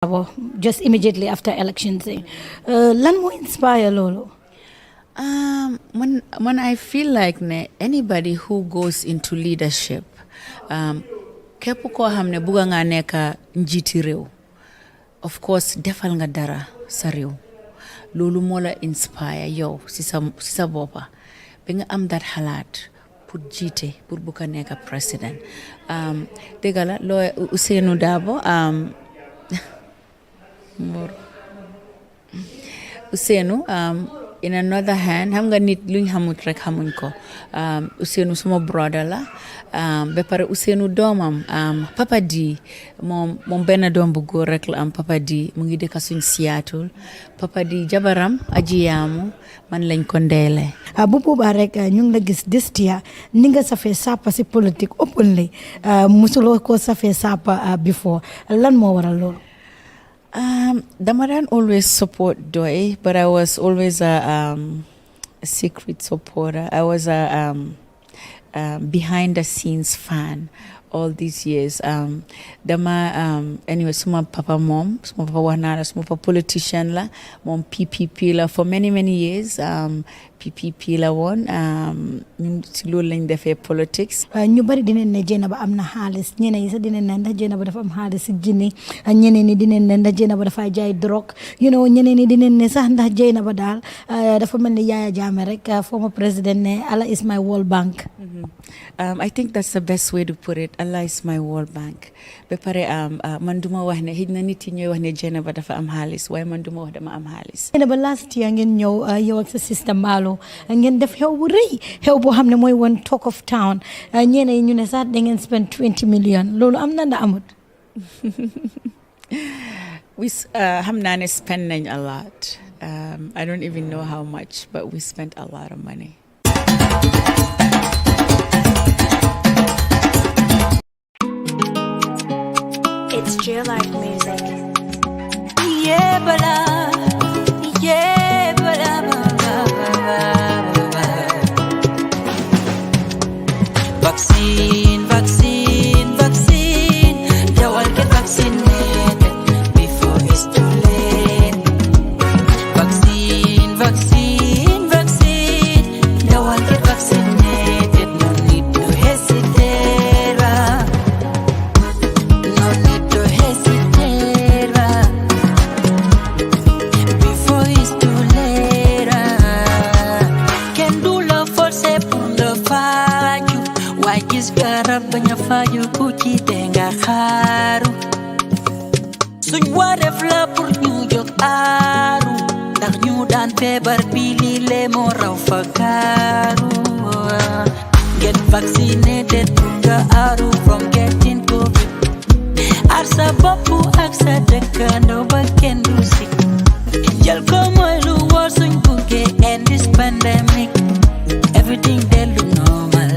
just immediately after elections. Lan mo inspire lolo? When I feel like anybody who goes into leadership, képp koo xam ne bugga nga nekk njiiti réew, of course defal nga dara sa réew. Loolu moo la inspire yow si sa boppa ba nga am dat xalaat pour jiite pour bugga nekk président. Dëgg la loo Ousseynou Dabo Ousseynou in another hand xam nga nit luñ xamut rek xamuñ ko. Ousseynou suma brother la ba pare Ousseynou doomam Papa Di moom benn doom bu góor rek la am. Papa Di mu ngi dëkk suñ Seattle. Papa Di jabaram aji yaamu man lañ ko ndeele. Bu boobaa rek ñu ngi la gis this year ni nga safee sàppa si politique openly musuloo ko safee sàppa before lan moo waral loolu? Damaran always support Doi, but I was always a secret supporter. I was a behind the scenes fan all these years. Anyway, suma papa wanara, suma papa politician la, mom PPP la for many years. PPP la won si loolu lañ defee politics. ñu bari dinañ ne Jenaba am na xaalis ñeneen yi sax dinañ ne ndax Jenaba dafa am xaalis si jinne ñeneen ñi dinañ ne ndax Jenaba dafa jaay drogue ñeneen ñi dinañ ne sax ndax Jenaba daal dafa mel ni Yaya Jammeh rek former president ne Allah is my world bank. I think that's the best way to put it. Allah is my world bank. Ba pare man duma wax ne xëj na nit yi ñooy wax ne Jenaba dafa am xaalis waaye man duma wax dama am xaalis. Jenaba last year ngeen ñëw yow ak sa system Mballo ngeen def xew bu rëy xew boo xam ne mooy woon talk of town ñeneen ñu ne sax da ngeen spend 20 million loolu am na nda amut. We xam naa ne spend nañ a lot. I don't even know how much, but we spent a lot of money. It's Jill Life Music. Yeah, but vaccine, vaccine, vaccine. They all get vaccinated before it's too late. Vaccine, vaccine, vaccine. They all get vaccinated. No need to hesitate. No need to hesitate. Before it's too late. Can do love for say pour le faire. Why gis garab baña faju ku ci denga xaru suñ waref la pour ñu jog aaru ndax ñu daan feebar bi li le mo raw fa kaaru get vaccinated pour nga aaru from getting COVID ar sa bopp ak sa dëkkandoo ba kenn du si jël ko mooy lu war suñ buggee end this pandemic everything they look normal.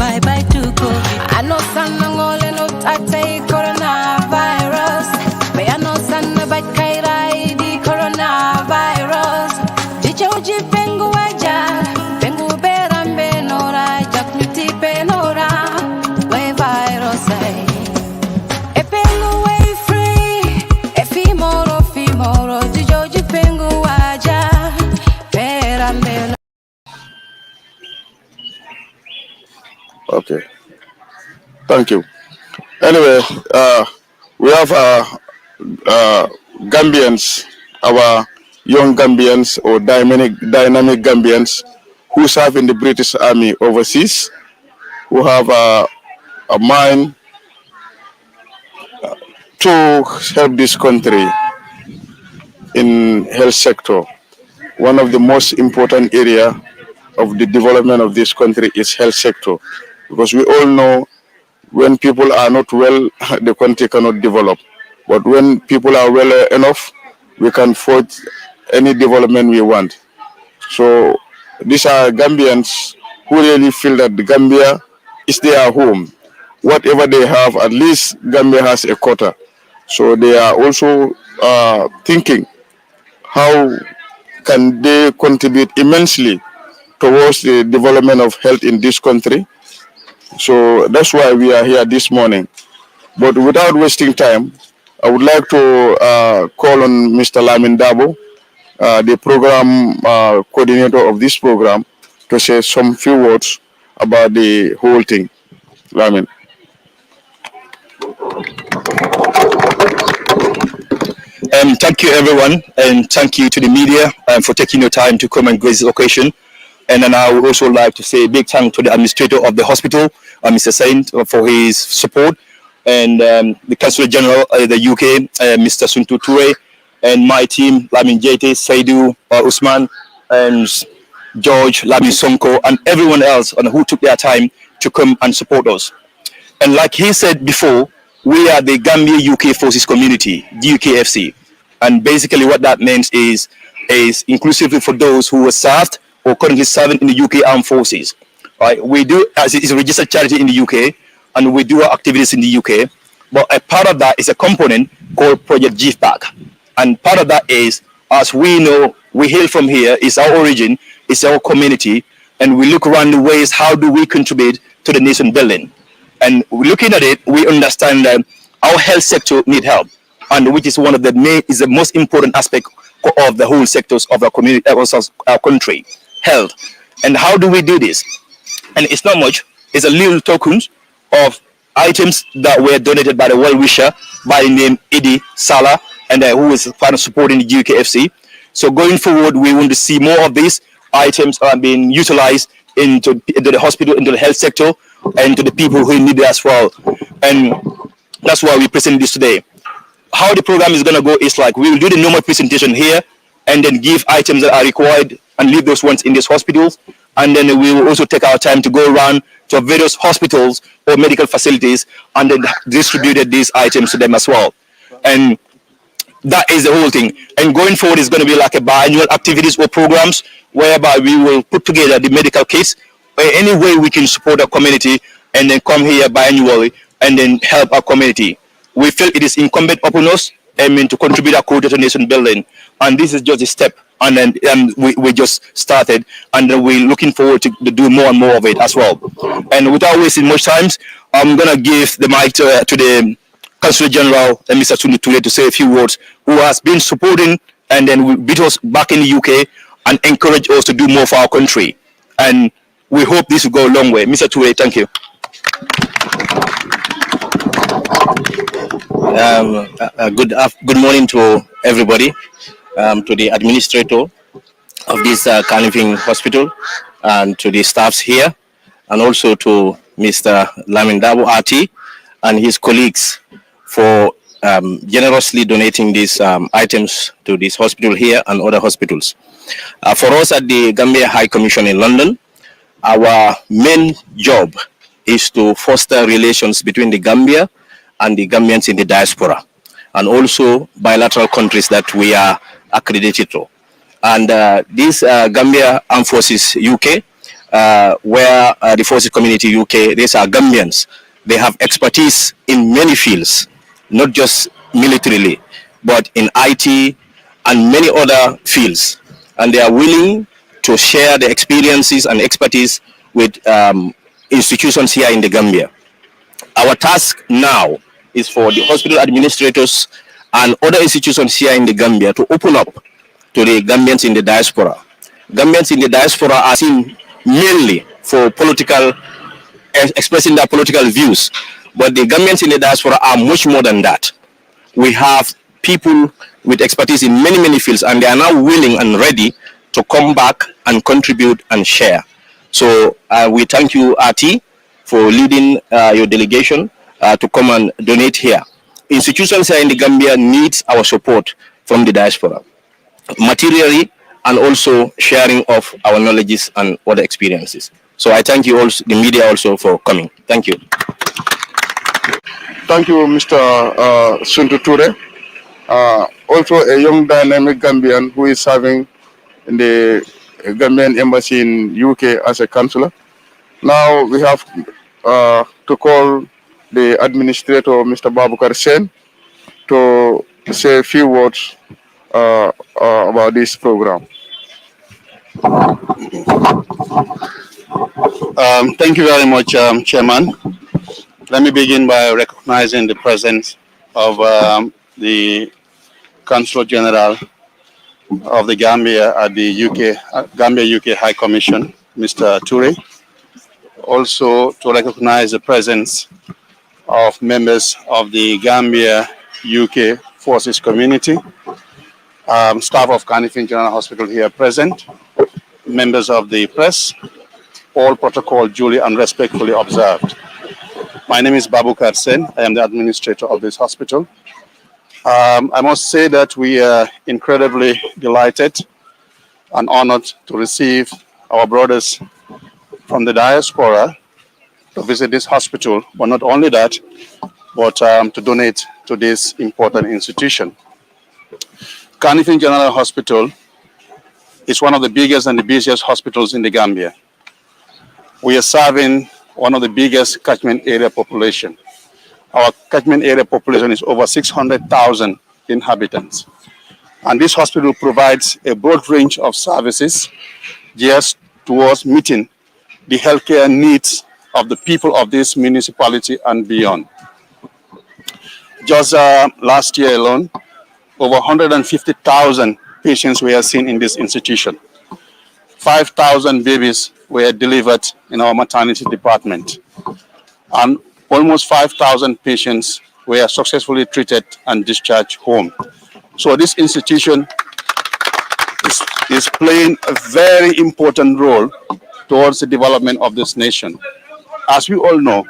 Bye bye to COVID. I know some ngole no tatay coronavirus. But I know some bad kairai di coronavirus. Jijoji pengu aja, pengu berambe nora, jaknuti penora, we virus ay. E pengu way free, e fimoro, jijoji pengu aja, berambe. Okay. Thank you. Anyway, we have Gambians, our young Gambians or dynamic Gambians who serve in the British Army overseas, who have a mind to help this country in health sector. One of the most important area of the development of this country is health sector. Because we all know when people are not well, the country cannot develop. But when people are well enough, we can forge any development we want. So these are Gambians who really feel that the Gambia is their home. Whatever they have, at least Gambia has a quota. So they are also thinking how can they contribute immensely towards the development of health in this country. So that's why we are here this morning. But without wasting time, I would like to call on Mr. Lamin Dabo, the program coordinator of this program, to say some few words about the whole thing. Lamin. Thank you, everyone, and thank you to the media for taking your time to come and grace this occasion. And then I would also like to say a big thank to the administrator of the hospital, Mr. Saint, for his support, and the Consul General of the UK, Mr. Suntu Toure, and my team, Lamin Jete, Saidu, Usman, and George, Lamin Sonko, and everyone else who took their time to come and support us. And like he said before, we are the Gambia UK Forces Community, GUKFC. And basically what that means is inclusively for those who were served or currently serving in the UK Armed Forces. Right? We do, as it is a registered charity in the UK, and we do our activities in the UK. But a part of that is a component called Project Give Back. And part of that is, as we know, we hail from here, it's our origin, it's our community, and we look around the ways, how do we contribute to the nation building? And looking at it, we understand that our health sector need help, and which is one of the is the most important aspect of the whole sectors of our community, our country, health. And how do we do this? And it's not much. It's a little tokens of items that were donated by the well-wisher by the name Idi Salah, and who is part of supporting the GUKFC. So going forward, we want to see more of these items are being utilized into the hospital, into the health sector, and to the people who need it as well. And that's why we present this today. How the program is going to go is like, we will do the normal presentation here, and then give items that are required and leave those ones in these hospitals. And then we will also take our time to go around to various hospitals or medical facilities and then distribute these items to them as well. And that is the whole thing. And going forward is going to be like a biannual activities or programs whereby we will put together the medical kits, or any way we can support our community, and then come here biannually and then help our community. We feel it is incumbent upon us, to contribute our quota to nation building. And this is just a step. And then we just started, and then we're looking forward to do more and more of it as well. And without wasting much time, I'm going to give the mic to the Consul General, Mr. Suntu Toure, to say a few words, who has been supporting and then beat us back in the UK and encourage us to do more for our country. And we hope this will go a long way. Mr. Toure, thank you. Good morning to everybody, to the administrator of this Kanifing hospital, and to the staffs here, and also to Mr. Lamin Dabo RT and his colleagues for generously donating these items to this hospital here and other hospitals. For us at the Gambia High Commission in London, our main job is to foster relations between the Gambia and the Gambians in the diaspora, and also bilateral countries that we are accredited to. And this Gambia Armed Forces UK, where the Forces Community UK, these are Gambians. They have expertise in many fields, not just militarily, but in IT and many other fields. And they are willing to share the experiences and expertise with institutions here in the Gambia. Our task now is for the hospital administrators and other institutions here in the Gambia to open up to the Gambians in the diaspora. Gambians in the diaspora are seen mainly for political, expressing their political views, but the Gambians in the diaspora are much more than that. We have people with expertise in many, many fields, and they are now willing and ready to come back and contribute and share. So we thank you, RT, for leading your delegation to come and donate here. Institutions here in the Gambia needs our support from the diaspora, materially, and also sharing of our knowledges and other experiences. So I thank you also, the media also, for coming. Thank you. Thank you, Mr. Suntu Toure. Also a young dynamic Gambian who is serving in the Gambian embassy in UK as a counselor. Now we have to call the administrator, Mr. Babukar Sen, to say a few words about this program. Thank you very much, Chairman. Let me begin by recognizing the presence of the Consul General of the Gambia at the Gambia UK High Commission, Mr. Toure. Also to recognize the presence of members of the Gambia UK Forces community, staff of Kanifing General Hospital here present, members of the press, all protocol duly and respectfully observed. My name is Babu Sen. I am the administrator of this hospital. I must say that we are incredibly delighted and honored to receive our brothers from the diaspora to visit this hospital, but not only that, but to donate to this important institution. Kanifing General Hospital is one of the biggest and the busiest hospitals in the Gambia. We are serving one of the biggest catchment area population. Our catchment area population is over 600,000 inhabitants. And this hospital provides a broad range of services just towards meeting the healthcare needs of the people of this municipality and beyond. Just last year alone, over 150,000 patients were seen in this institution. 5,000 babies were delivered in our maternity department. And almost 5,000 patients were successfully treated and discharged home. So this institution is playing a very important role towards the development of this nation. As we all know,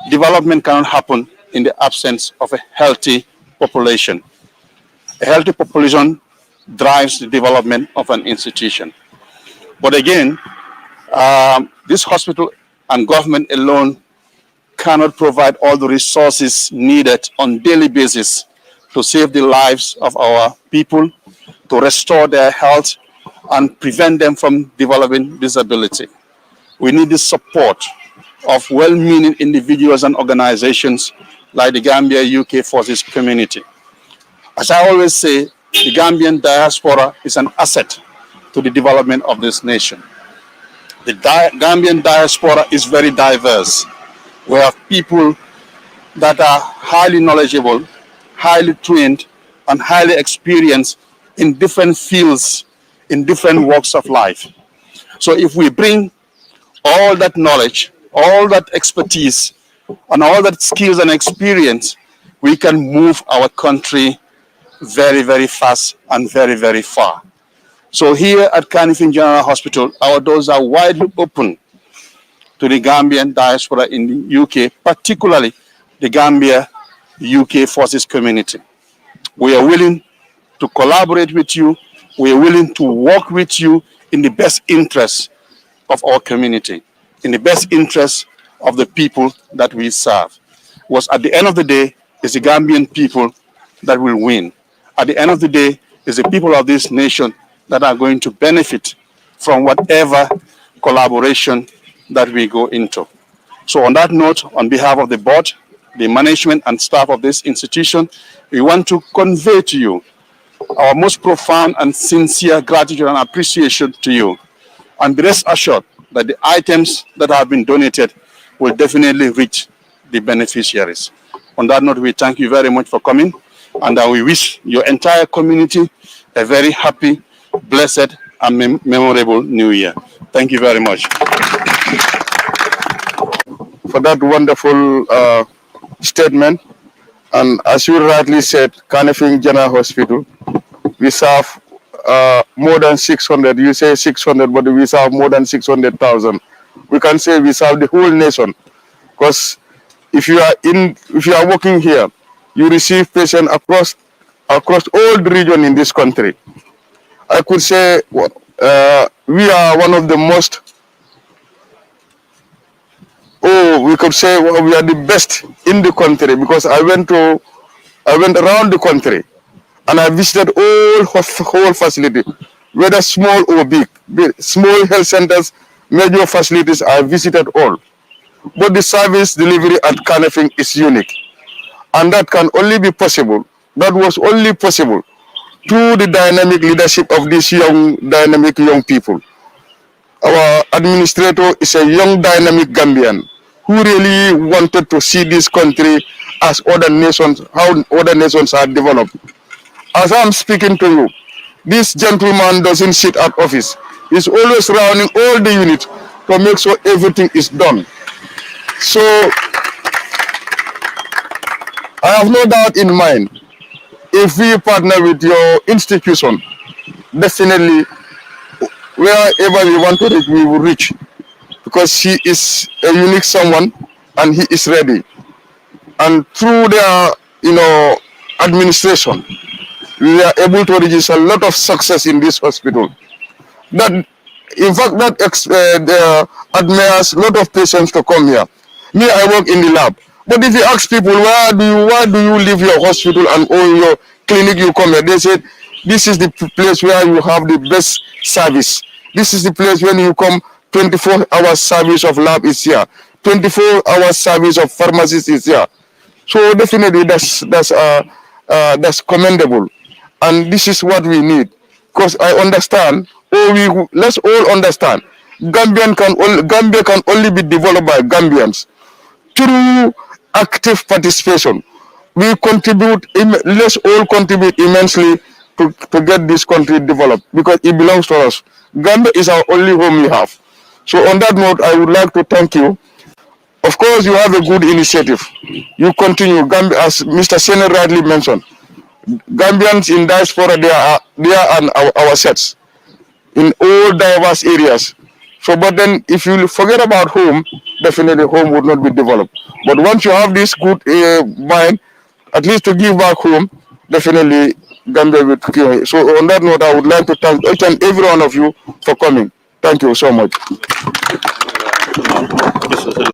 development cannot happen in the absence of a healthy population. A healthy population drives the development of an institution. But again, this hospital and government alone cannot provide all the resources needed on a daily basis to save the lives of our people, to restore their health, and prevent them from developing disability. We need the support of well-meaning individuals and organizations like the Gambia UK Forces community. As I always say, the Gambian diaspora is an asset to the development of this nation. The Gambian diaspora is very diverse. We have people that are highly knowledgeable, highly trained, and highly experienced in different fields, in different walks of life. So if we bring all that knowledge, all that expertise, and all that skills and experience, we can move our country very, very fast and very, very far. So here at Kanifing General Hospital, our doors are widely open to the Gambian diaspora in the UK, particularly the Gambia UK Forces community. We are willing to collaborate with you. We are willing to work with you in the best interest of our community, in the best interest of the people that we serve. Because at the end of the day, it's the Gambian people that will win. At the end of the day, it's the people of this nation that are going to benefit from whatever collaboration that we go into. So on that note, on behalf of the board, the management and staff of this institution, we want to convey to you our most profound and sincere gratitude and appreciation to you. And be rest assured that the items that have been donated will definitely reach the beneficiaries. On that note, we thank you very much for coming, and we wish your entire community a very happy, blessed, and memorable New Year. Thank you very much. For that wonderful statement. And as you rightly said, Kanifing General Hospital, we serve more than 600. You say 600, but we serve more than 600,000. We can say we serve the whole nation, because if you are working here, you receive patients across all the region in this country. I could say we are one of the most. We could say we are the best in the country, because I went around the country and I visited whole facility, whether small or big, small health centers, major facilities. I visited all. But the service delivery at Kanifing is unique, and that can only be possible. That was only possible through the dynamic leadership of these dynamic young people. Our administrator is a young, dynamic Gambian who really wanted to see this country as other nations, how other nations are developed. As I'm speaking to you, this gentleman doesn't sit at office. He's always rounding all the units to make sure everything is done. So I have no doubt in mind, if we partner with your institution, definitely wherever we want to reach, we will reach. Because he is a unique someone and he is ready. And through their, administration, we are able to register a lot of success in this hospital. That, in fact, that admires a lot of patients to come here. Me, I work in the lab. But if you ask people, why do you leave your hospital and your clinic you come here? They said, this is the place where you have the best service. This is the place when you come, 24-hour service of lab is here. 24-hour service of pharmacist is here. So definitely that's commendable. And this is what we need. Because I understand, let's all understand, Gambia can only be developed by Gambians through active participation. We contribute, let's all contribute immensely to get this country developed, because it belongs to us. Gambia is our only home we have. So on that note, I would like to thank you. Of course, you have a good initiative. You continue, Gambia, as Mr. Sene rightly mentioned. Gambians in diaspora, they are our sets in all diverse areas. So, but then if you forget about home, definitely home would not be developed. But once you have this good mind, at least to give back home, definitely Gambia will cure. So on that note, I would like to thank each and every one of you for coming. Thank you so much.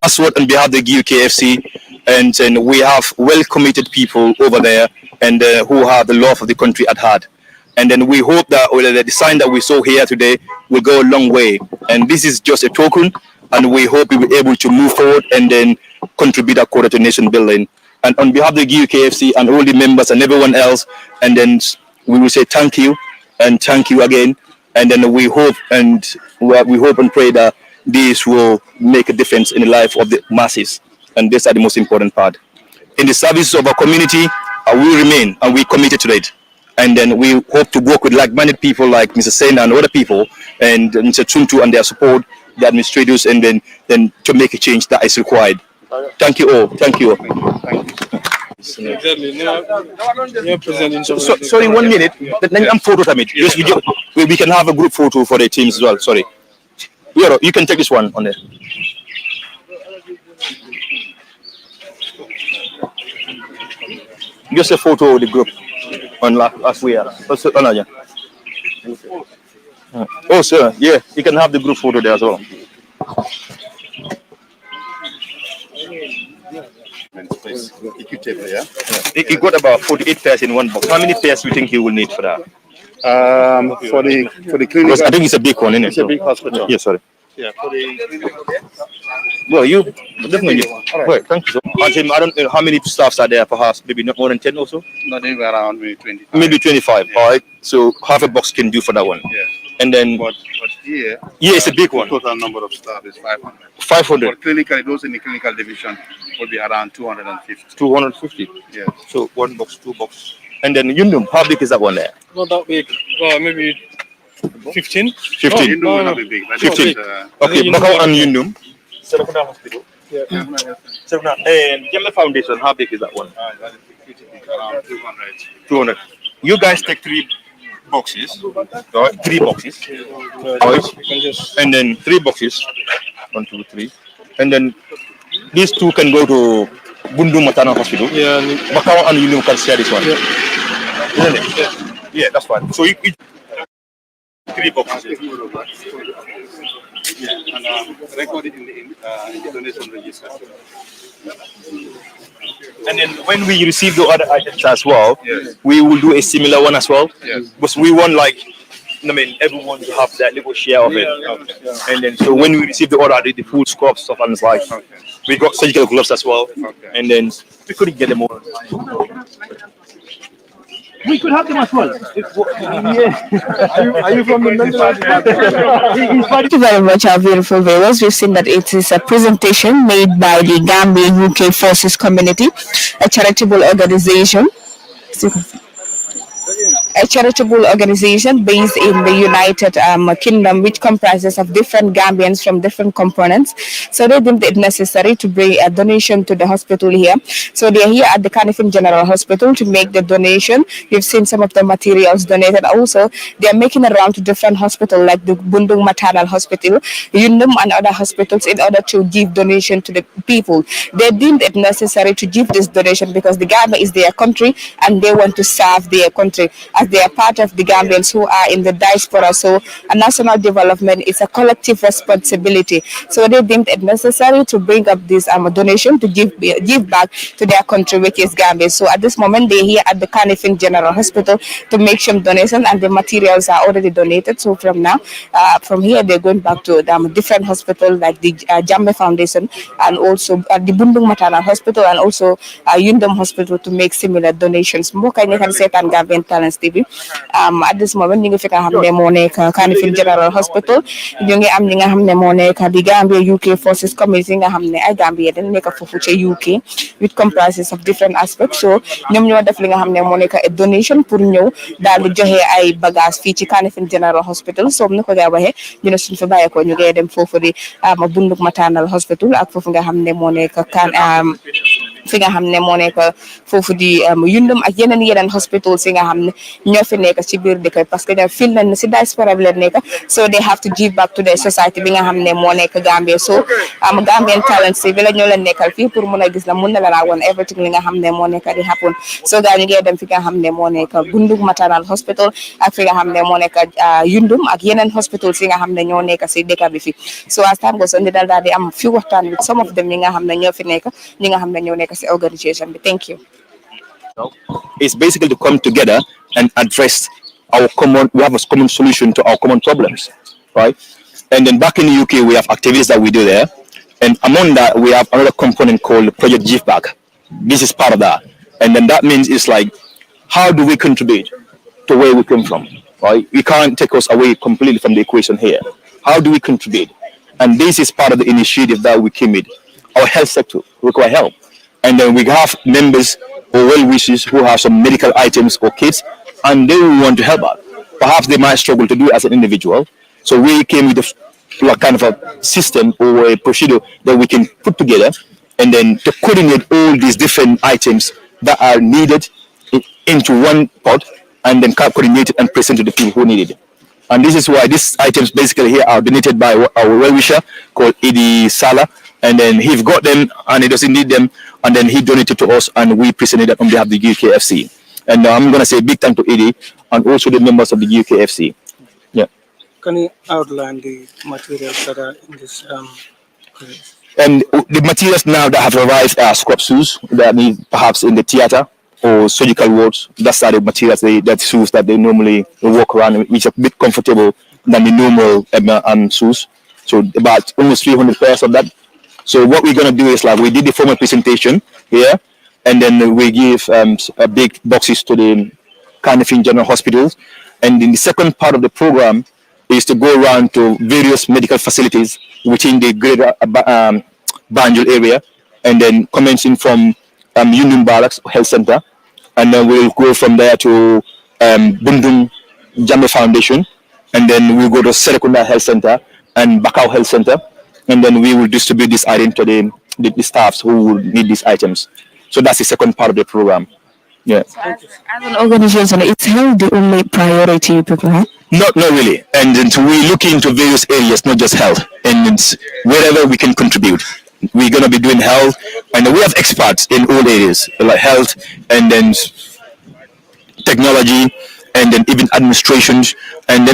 Last word on behalf of the GUKFC, and we have well-committed people over there, and who have the love of the country at heart. And then we hope that the design that we saw here today will go a long way. And this is just a token, and we hope we will be able to move forward and then contribute a quarter to nation building. And on behalf of the GUKFC and all the members and everyone else, and then we will say thank you and thank you again. And then we hope and pray that this will make a difference in the life of the masses. And this is the most important part. In the service of our community, we remain and we committed to it. And then we hope to work with like-minded people like Mr. Sen and other people, and Mr. Tuntu and their support, the administrators, and then to make a change that is required. Thank you all. Thank you all. Sorry, 1 minute. Then I'm photo time. We can have a group photo for the teams as well. Sorry. You can take this one on there. Just a photo of the group on last we are. Oh, sir. Yeah, you can have the group photo there as well. You got about 48 pairs in one box. How many pairs do you think you will need for that? For the clinic, because I think it's a big one, isn't it? it's a big hospital. Yeah, sorry. Yeah, for the Well, you definitely. Right, thank you. Tim, I don't know how many staffs are there, perhaps maybe not more than 10 also. not even around maybe 20. Maybe 25. Yeah. All right. So half a box can do for that one. Yeah. And then But here, it's a big one. Total number of staff is 500. 500. For clinical, those in the clinical division will be around 250. 250. Yeah. So one box, two box. And then Yundum, how big is that one there? Not that big. Well, maybe 15. 15. No, will not be big. But 15. it's, Okay, Bakau and Yundum. Hospital. Yeah. And Gemma Foundation, how big is that one? that is pretty big, around 200. 200. You guys take 3 boxes. Right? 3 boxes. Right? And then 3 boxes. 1, 2, 3. And then these 2 can go to Bundu Matana Hospital. Yeah. Bakau and Yundum can share this one. Yeah. Isn't it? Yeah, that's fine. So you 3 boxes. And record it in the donation register. And then when we receive the other items as well, Yes. we will do a similar one as well. Yes. Because we want everyone to have that little share of it. Okay. And then so when we receive the order, the full scope of stuff and it's like we got surgical gloves as well. Okay. And then we couldn't get them all. We could have them as well. Are you from the Netherlands? Thank you very much, our beautiful viewers. We've seen that it is a presentation made by the Gambia UK Forces Community, a charitable organization. A charitable organization based in the United Kingdom, which comprises of different Gambians from different components. So they deemed it necessary to bring a donation to the hospital here. So they are here at the Kanifing General Hospital to make the donation. You've seen some of the materials donated. Also, they are making it around to different hospitals like the Bundung Maternal Hospital, Yundum and other hospitals in order to give donation to the people. They deemed it necessary to give this donation because the Gambia is their country and they want to serve their country, as they are part of the Gambians who are in the diaspora. So a national development is a collective responsibility. So they deemed it necessary to bring up this donation to give back to their country, which is Gambia. So at this moment, they're here at the Kanifing General Hospital to make some donations, and the materials are already donated. So from now, from here, they're going back to different hospitals like the Jamme Foundation and also the Bundung Maternal Hospital and also Yundum Hospital to make similar donations. Gambian Talents TV. At this moment, ñu ngi fi nga xam ne moo nekk Kanifing General Hospital ñu ngi am ñi nga xam ne moo nekk di Gambia UK Forces Community nga xam ne ay Gambia dañ nekk foofu ci UK, which comprises of different aspects. So ñoom ñoo def li nga xam ne moo nekk a donation pour ñëw daal di joxe ay bagages fii ci Kanifing General Hospital. So ni ko gaa waxee ñu ne suñ fa bàyyeekoo ñu ngi dem foofu di Bundung Maternal Hospital ak foofu nga xam ne moo nekk fi nga xam ne moo nekk foofu di Yundum ak yeneen hospitals yi nga xam ne ñoo fi nekk ci biir dëkk parce que ñoom fil nañ ne si diaspora bi leen nekk, so they have to give back to the society bi nga xam ne moo nekk Gambia. So Gambian Talents bi la ñoo leen nekkal fii pour mun a gis la mun na la woon everything li nga xam ne moo nekk di happen. So gaa ñu ngi dem fi nga xam ne moo nekk Bundung Maternal Hospital ak fi nga xam ne moo nekk Yundum ak yeneen hospitals yi nga xam ne ñoo nekk si dëkk bi fi. So as time goes on di daal di am fi waxtaan with some of them ñi nga xam ne ñoo fi nekk ñi nga xam ne ñoo nekk si organization bi. Thank you. It's basically to come together and address we have a common solution to our common problems, right? And then back in the UK, we have activities that we do there. And among that, we have another component called Project Give Back. This is part of that. And then that means it's like, how do we contribute to where we come from, right? We can't take us away completely from the equation here. How do we contribute? And this is part of the initiative that we came with. Our health sector require help. And then we have members or well-wishers who have some medical items or kits, and they will want to help out. Perhaps they might struggle to do it as an individual. So we came with a kind of a system or a procedure that we can put together, and then to coordinate all these different items that are needed into one pot, and then coordinate it and present to the people who need it. And this is why these items basically here are donated by our well-wisher called Idi Sala, and then he got them and he doesn't need them, and then he donated to us and we presented it on behalf of the UKFC. And I'm going to say big thank to Idi and also the members of the UKFC. Yeah. Can you outline the materials that are in this? And the materials now that have arrived are scrub shoes that need perhaps in the theater or surgical wards. That's the materials, that shoes that they normally walk around in, which are a bit comfortable than the normal shoes. So about almost 300 pairs of that. So what we're going to do is like we did the formal presentation here, and then we give big boxes to the Kanifing General Hospitals. And in the second part of the program is to go around to various medical facilities within the greater Banjul area, and then commencing from Union Barracks Health Center, and then we'll go from there to Bundung Jamme Foundation, and then we'll go to Serekunda Health Center and Bakau Health Center. And then we will distribute this item to the staffs who will need these items. So that's the second part of the program. Yeah. As an organization, is health the only priority you people have? Not really. And we look into various areas, not just health. And wherever we can contribute, we're going to be doing health. And we have experts in all areas, like health, and then technology, and then even administrations, and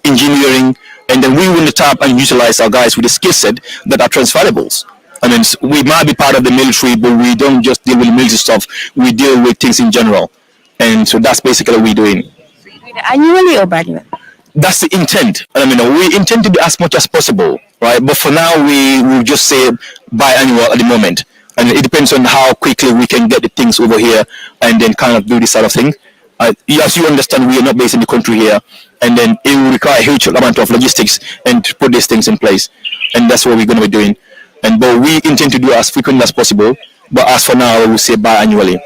engineering. And then we will tap and utilize our guys with a skill set that are transferables. I mean, we might be part of the military, but we don't just deal with military stuff. We deal with things in general. And so that's basically what we're doing. So you do it annually or biannually? That's the intent. I mean, we intend to do as much as possible, right? But for now, we will just say biannual at the moment. And it depends on how quickly we can get the things over here and then kind of do this sort of thing. As you understand, we are not based in the country here, and then it will require a huge amount of logistics and to put these things in place, and that's what we're going to be doing. But we intend to do as frequently as possible. But as for now, we will say biannually.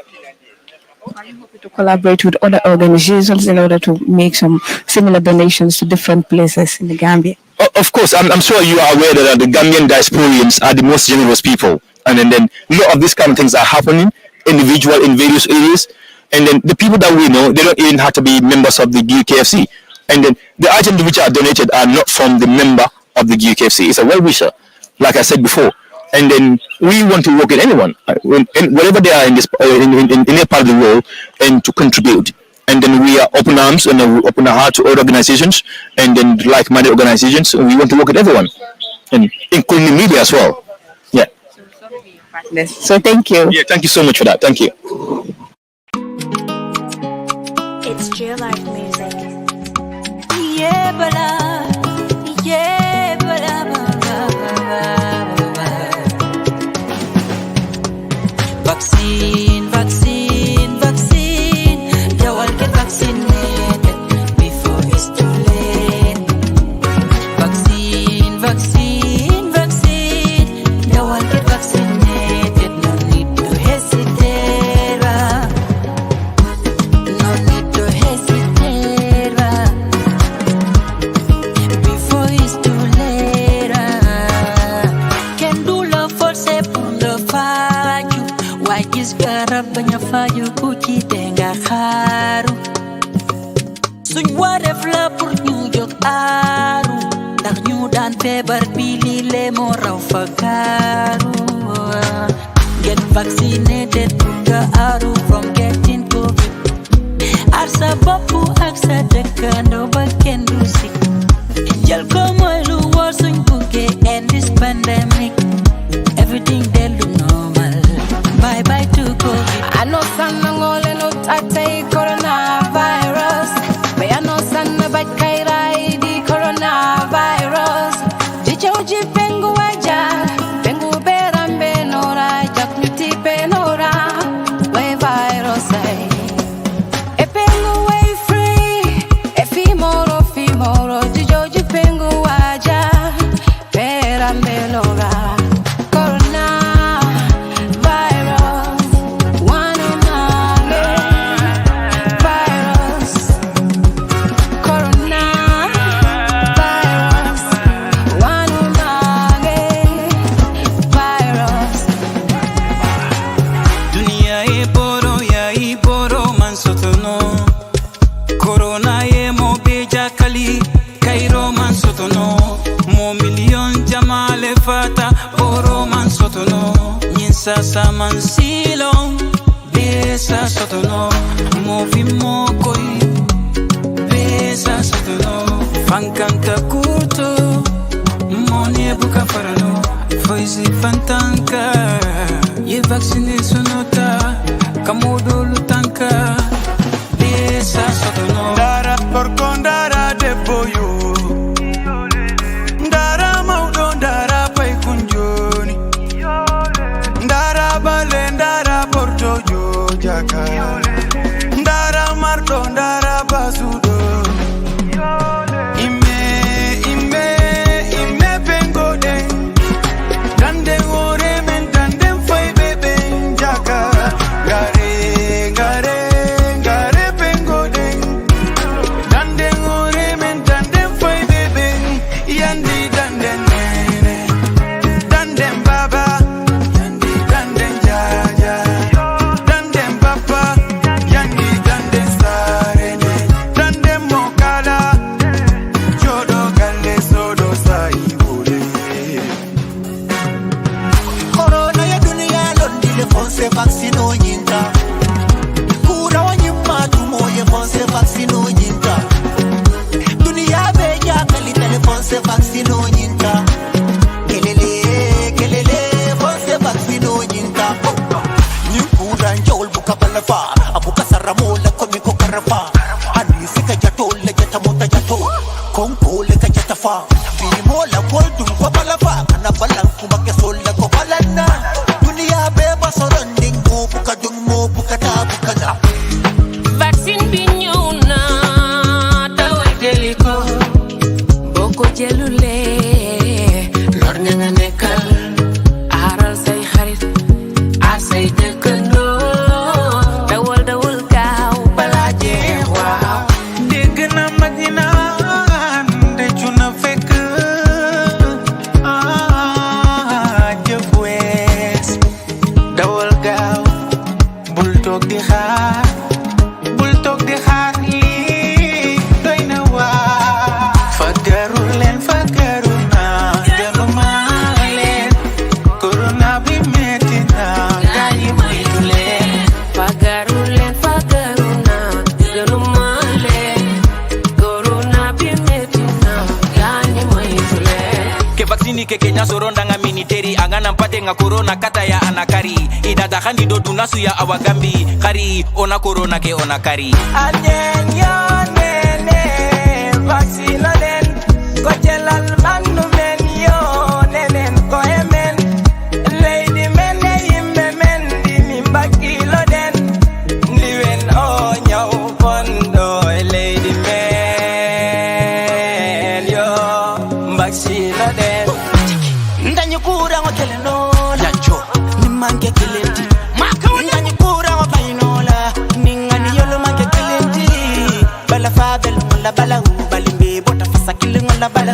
Are you hoping to collaborate with other organizations in order to make some similar donations to different places in the Gambia? Of course, I'm sure you are aware that the Gambian diasporians are the most generous people, and then a lot of these kind of things are happening individual in various areas. And then the people that we know, they don't even have to be members of the GUKFC. And then the items which are donated are not from the member of the GUKFC. It's a well-wisher, like I said before. And then we want to work with anyone, wherever they are in this in their part of the world, and to contribute. And then we are open arms and open our heart to other organizations, and then like-minded organizations. And we want to work with everyone, and including the media as well. Yeah. So thank you. Yeah, thank you so much for that. Thank you. It's Jill Life Music. Yeah, bala. Yeah, bala. Vaccine, vaccine, vaccine. They all get vaccinated before it's too late. Vaccine, vaccine, vaccine. They all get vaccinated. No need to hesitate. No need to hesitate. Before it's too late. Can do love for sepun the fire. Why is garab banya fayu kuchi denga kharu suñ waref la pour ñu jog aru ndax ñu daan febar bi li le mo raw fakaru get vaccinated to aru from getting COVID arsa bopu ak sa dekando ba ken du sik jël ko moy lu wor suñ buggé end this pandemic everything they look normal. Bye bye to COVID. I know some ngole no tatay coronavirus. But I know some bad kairai di coronavirus. Jicha uji pengu waja, pengu berambe nora, jaknuti penora, way virus ay. E pengu way free, e fimoro, jicha uji pengu waja, berambe nora. Sasa mansilong besa sotono movi mokoi besa sotono fankanta kurto monie buka farano foisi fantanka ye vaccine sonota kamodo lutanka besa sotono dara por condara de boyo dara maudo dara pai kunjoni Ndara porto yo jaka Ndara mardo ndara basudo Ime pengo den Dande ore men dande fai bebe jaka Gare pengo den Dande ore men dande fai bebe Yandi dande nene Dande baba vaccino nyinga kura wanyima tumoye fonse vaccino nyinga dunia beja kali telefonse vaccino nyinga kelele fonse vaccino nyinga nyukura njol buka balafa abuka saramola komiko karafa ani sika jatol le jatamota jato konko le kajatafa bimola koldum ko balafa kana balan kuma kesola ko balana dunia beba soronding mo buka dung mo buka ta buka na vaccine ke Kenya soronda nga military angana mpate nga corona kata ya anakari idada khandi do tunasu ya awagambi kari ona corona ke ona kari anen yo nene vaccine den ko jelal manu men yo nenen ko emen lady men yimbe men di mimbaki lo den liwen o nyaw bondo lady men yo vaccine den ndanyu kura ngo keleno lancho nimange kelenti ndanyu kura ngo painola ningani yolo mange kelenti bala fabel la bala balimbe bota fasakile ngola bala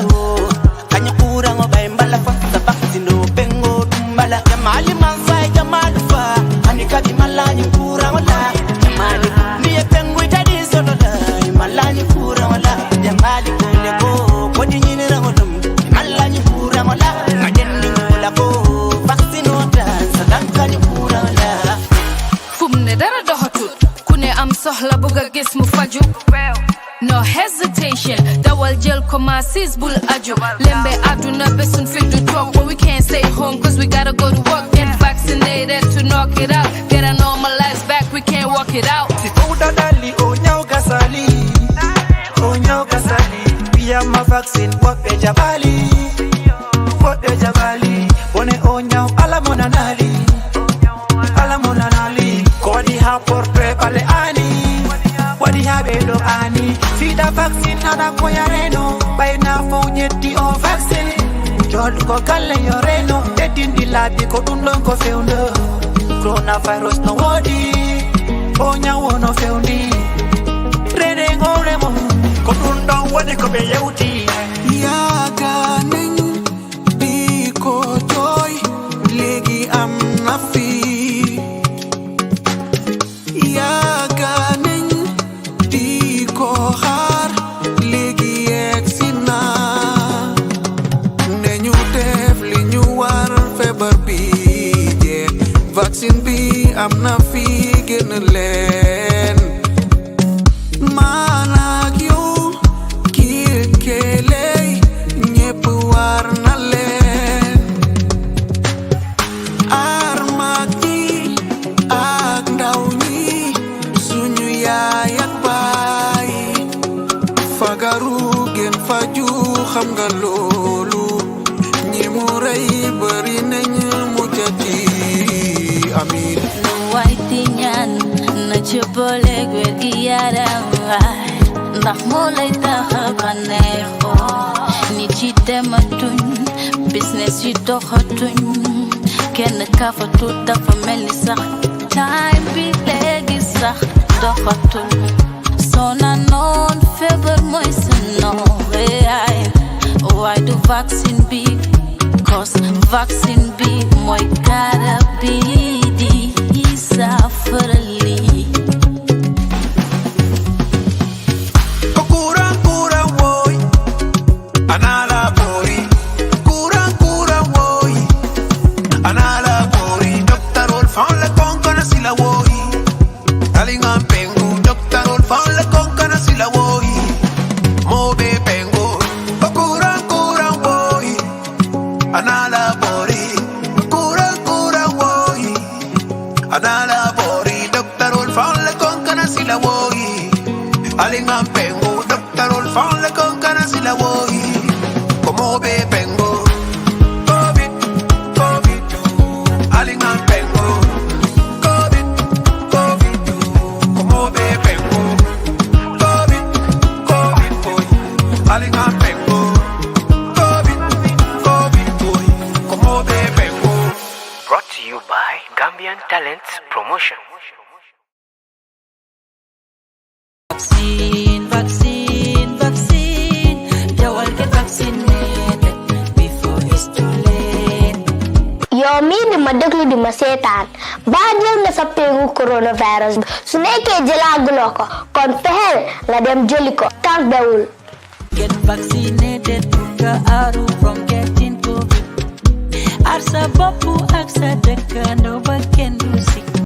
kanyu kura ngo bala fasa bakino bengo dumbala jamali manzai jamali fa anikati malani kura ngola jamali niye bengo itadi solola malani kura ngola jamali kule ko kodi nyine rango dum malani kura ngola ngadendi ngola ko vaccine ota sadankani kura ngola fumne dara dohatut kune am sohla buga gis mu faju no hesitation dawal jel koma sizbul ajo lembe aduna besun fit to talk but we can't stay home cause we gotta go to work get vaccinated to knock it out get our normal lives back we can't walk it out sifuda dali onyao kasali pia ma vaccine wape jabali bone onyao alamona nali kodi ha porte pale ani wadi ha bedo ani sida vaccine ana koyareno bayna fonyeti o vaccine jod ko kale yoreno tetindi labi ko dundon ko feundo coronavirus no wodi onya wono feundi rene ngoremo ko dundon wadi ko be yewti yaga nen bi ko joy legi am nafi yaga nen di ko har legi exina neñu def li ñu war febar bi je vaccine bi am na fi gën leen manak yow kii keley ñepp war na leen armak ñi ak ndaw ñi suñu yaay ak baay fagaru gën faju xam nga loolu ñi mu rey bari nañ mu jati amin no white ñaan na ci boole gwer gi yaram ndax moo lay taxa baneexo nit yi dematuñ business yi doxatuñ kenn kafatu dafa mel ni sax time bi léegi sax doxatuñ soo na noon feebar mooy sa noon why do vaccine bi cause vaccine bi mooy garab bi di saafara lii kura woy anala bori kura woy anala bori doctor ol fan la konkana sila woy alinga pengu doctor ol fan la konkana sila woy mobe pengu kura woy anala bori kura woy anala bori doctor ol fan la konkana sila woy alinga pengu doctor ol fan la konkana sila woy como be pengu covid alinga pengu covid como be pengu covid boy alinga pengu covid boy como be pengu. Brought to you by Gambian Talents Promotion. Vaccine. Jawal get vaccinated before it's too late. yow mii di ma déglu di ma seetaan baa jël nga sa péngu coronavirus bi su nekkee jëlaaguloo ko kon fexeel nga dem jëli ko tardewul. Get vaccinated to get out from getting COVID. Arsa bopu aksa